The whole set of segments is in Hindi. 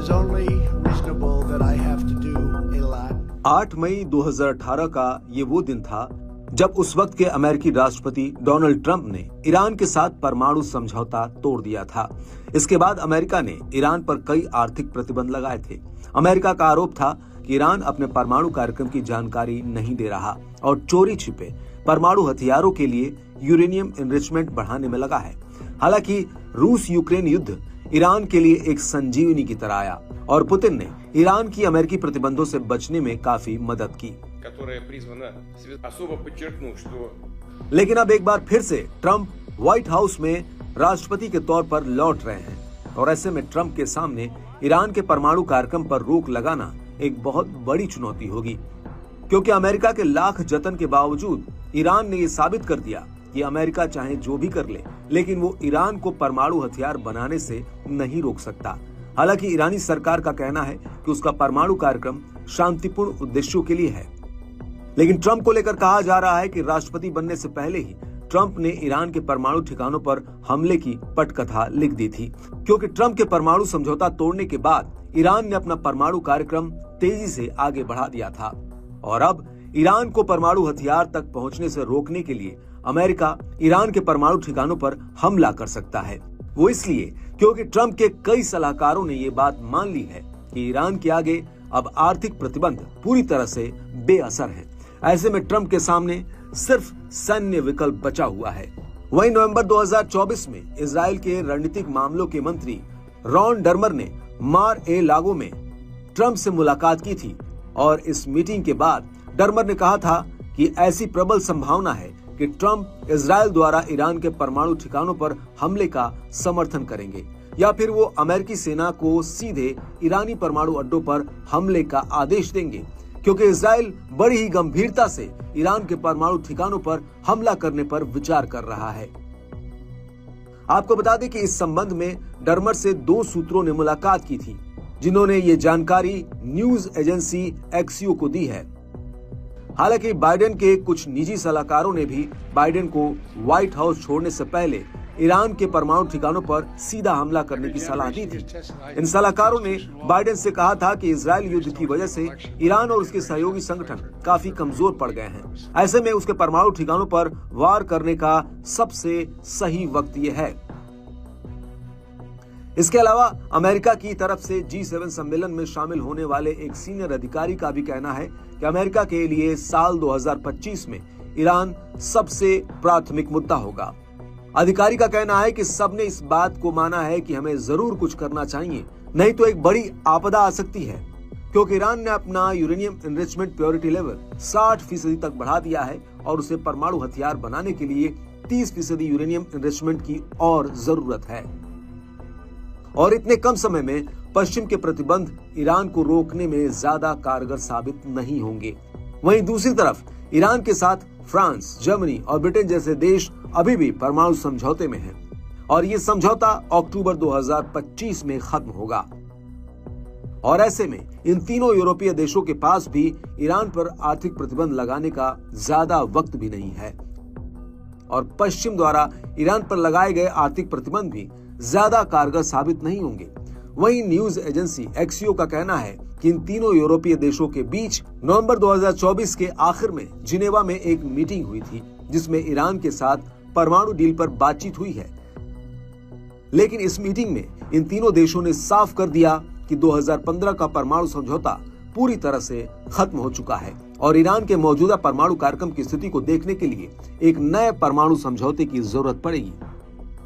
is only reasonable that I have to do a lot. 8 मई 2018 का ये वो दिन था जब उस वक्त के अमेरिकी राष्ट्रपति डोनाल्ड ट्रंप ने ईरान के साथ परमाणु समझौता तोड़ दिया था। इसके बाद अमेरिका ने ईरान पर कई आर्थिक प्रतिबंध लगाए थे। अमेरिका का आरोप था कि ईरान अपने परमाणु कार्यक्रम की जानकारी नहीं दे रहा और चोरी छिपे परमाणु हथियारों के लिए यूरेनियम एनरिचमेंट बढ़ाने में लगा है। हालांकि रूस यूक्रेन युद्ध ईरान के लिए एक संजीवनी की तरह आया और पुतिन ने ईरान की अमेरिकी प्रतिबंधों से बचने में काफी मदद की। लेकिन अब एक बार फिर से ट्रंप व्हाइट हाउस में राष्ट्रपति के तौर पर लौट रहे हैं और ऐसे में ट्रंप के सामने ईरान के परमाणु कार्यक्रम पर रोक लगाना एक बहुत बड़ी चुनौती होगी, क्योंकि अमेरिका के लाख जतन के बावजूद ईरान ने ये साबित कर दिया कि अमेरिका चाहे जो भी कर ले, लेकिन वो ईरान को परमाणु हथियार बनाने से नहीं रोक सकता। हालांकि ईरानी सरकार का कहना है कि उसका परमाणु कार्यक्रम शांतिपूर्ण उद्देश्यों के लिए है, लेकिन ट्रंप को लेकर कहा जा रहा है कि राष्ट्रपति बनने से पहले ही ट्रंप ने ईरान के परमाणु ठिकानों पर हमले की पटकथा लिख दी थी, क्योंकि ट्रंप के परमाणु समझौता तोड़ने के बाद ईरान ने अपना परमाणु कार्यक्रम तेजी से आगे बढ़ा दिया था और अब ईरान को परमाणु हथियार तक पहुंचने से रोकने के लिए अमेरिका ईरान के परमाणु ठिकानों पर हमला कर सकता है। वो इसलिए क्योंकि ट्रंप के कई सलाहकारों ने ये बात मान ली है कि ईरान के आगे अब आर्थिक प्रतिबंध पूरी तरह से बेअसर है। ऐसे में ट्रंप के सामने सिर्फ सैन्य विकल्प बचा हुआ है। वहीं नवंबर 2024 में इजराइल के रणनीतिक मामलों के मंत्री रॉन डर्मर ने मार ए लागो में ट्रंप से मुलाकात की थी और इस मीटिंग के बाद डर्मर ने कहा था कि ऐसी प्रबल संभावना है कि ट्रंप इजराइल द्वारा ईरान के परमाणु ठिकानों पर हमले का समर्थन करेंगे या फिर वो अमेरिकी सेना को सीधे ईरानी परमाणु अड्डों पर हमले का आदेश देंगे, क्योंकि इजराइल बड़ी ही गंभीरता से ईरान के परमाणु ठिकानों पर हमला करने पर विचार कर रहा है। आपको बता दें कि इस संबंध में डर्मर से 2 सूत्रों ने मुलाकात की थी, जिन्होंने ये जानकारी न्यूज एजेंसी एक्सियो को दी है। हालांकि बाइडेन के कुछ निजी सलाहकारों ने भी बाइडेन को व्हाइट हाउस छोड़ने से पहले ईरान के परमाणु ठिकानों पर सीधा हमला करने की सलाह दी थी। इन सलाहकारों ने बाइडेन से कहा था कि इजराइल युद्ध की वजह से ईरान और उसके सहयोगी संगठन काफी कमजोर पड़ गए हैं। ऐसे में उसके परमाणु ठिकानों पर वार करने का सबसे सही वक्त ये है। इसके अलावा अमेरिका की तरफ से G7 सम्मेलन में शामिल होने वाले एक सीनियर अधिकारी का भी कहना है कि अमेरिका के लिए साल 2025 में ईरान सबसे प्राथमिक मुद्दा होगा। अधिकारी का कहना है कि सबने इस बात को माना है कि हमें जरूर कुछ करना चाहिए, नहीं तो एक बड़ी आपदा आ सकती है, क्योंकि ईरान ने अपना यूरेनियम एनरिचमेंट प्योरिटी लेवल 60% तक बढ़ा दिया है और उसे परमाणु हथियार बनाने के लिए 30% यूरेनियम एनरिचमेंट की और जरूरत है। और इतने कम समय में पश्चिम के प्रतिबंध ईरान को रोकने में ज्यादा कारगर साबित नहीं होंगे। वहीं दूसरी तरफ ईरान के साथ फ्रांस, जर्मनी और ब्रिटेन जैसे देश अभी भी परमाणु समझौते में हैं और ये समझौता अक्टूबर 2025 में खत्म होगा। और ऐसे में इन तीनों यूरोपीय देशों के पास भी ईरान पर आर्थिक प्रतिबंध लगाने का ज्यादा वक्त भी नहीं है और पश्चिम द्वारा ईरान पर लगाए गए आर्थिक प्रतिबंध भी ज्यादा कारगर साबित नहीं होंगे। वहीं न्यूज एजेंसी एक्सियो का कहना है कि इन तीनों यूरोपीय देशों के बीच नवंबर 2024 के आखिर में जिनेवा में एक मीटिंग हुई थी, जिसमें ईरान के साथ परमाणु डील पर बातचीत हुई है। लेकिन इस मीटिंग में इन तीनों देशों ने साफ कर दिया कि 2015 का परमाणु समझौता पूरी तरह से खत्म हो चुका है और ईरान के मौजूदा परमाणु कार्यक्रम की स्थिति को देखने के लिए एक नए परमाणु समझौते की जरूरत पड़ेगी।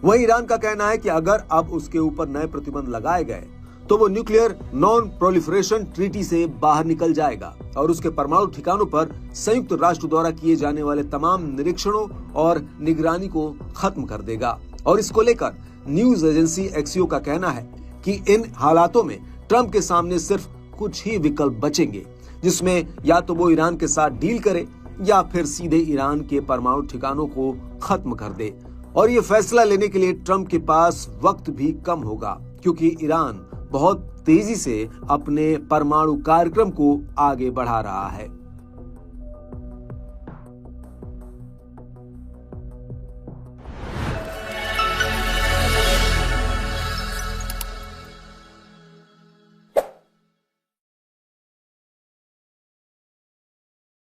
वहीं ईरान का कहना है कि अगर अब उसके ऊपर नए प्रतिबंध लगाए गए तो वो न्यूक्लियर नॉन प्रोलिफरेशन ट्रीटी से बाहर निकल जाएगा और उसके परमाणु ठिकानों पर संयुक्त राष्ट्र द्वारा किए जाने वाले तमाम निरीक्षणों और निगरानी को खत्म कर देगा। और इसको लेकर न्यूज एजेंसी एक्सियो का कहना है कि इन हालातों में ट्रंप के सामने सिर्फ कुछ ही विकल्प बचेंगे, जिसमें या तो वो ईरान के साथ डील करे या फिर सीधे ईरान के परमाणु ठिकानों को खत्म कर दे। और ये फैसला लेने के लिए ट्रंप के पास वक्त भी कम होगा, क्योंकि ईरान बहुत तेजी से अपने परमाणु कार्यक्रम को आगे बढ़ा रहा है।